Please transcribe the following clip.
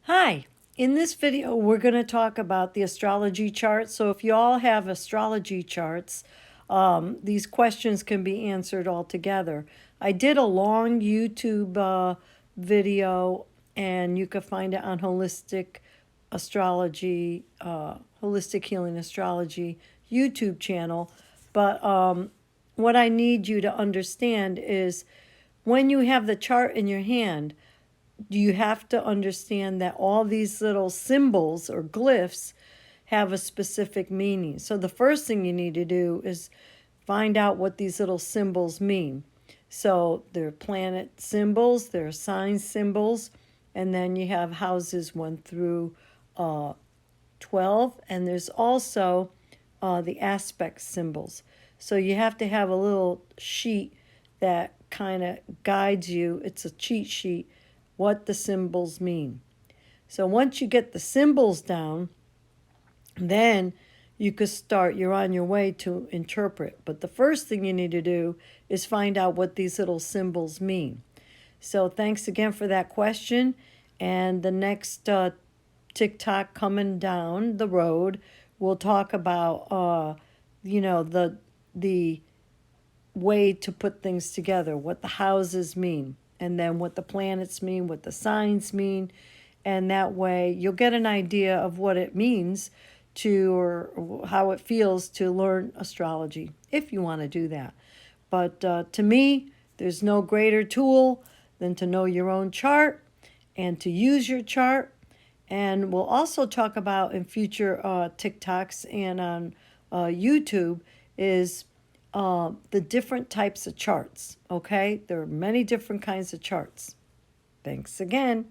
Hi, in this video we're going to talk about the astrology chart. So if you all have astrology charts, these questions can be answered all together. I did a long YouTube video, and you can find it on Holistic Healing Astrology YouTube channel. But what I need you to understand is when you have the chart in your hand, you have to understand that all these little symbols or glyphs have a specific meaning. So the first thing you need to do is find out what these little symbols mean. So they're planet symbols, they're sign symbols, and then you have houses 1 through 12, and there's also the aspect symbols. So you have to have a little sheet that kind of guides you. It's a cheat sheet, what the symbols mean. So once you get the symbols down, then you could start, you're on your way to interpret. But the first thing you need to do is find out what these little symbols mean. So thanks again for that question. And the next TikTok coming down the road, we'll talk about, the way to put things together, what the houses mean, and then what the planets mean, what the signs mean. And that way you'll get an idea of what it means to, or how it feels to learn astrology, if you want to do that. But to me, there's no greater tool than to know your own chart and to use your chart. And we'll also talk about in future TikToks and on YouTube is the different types of charts. Okay, there are many different kinds of charts. Thanks again.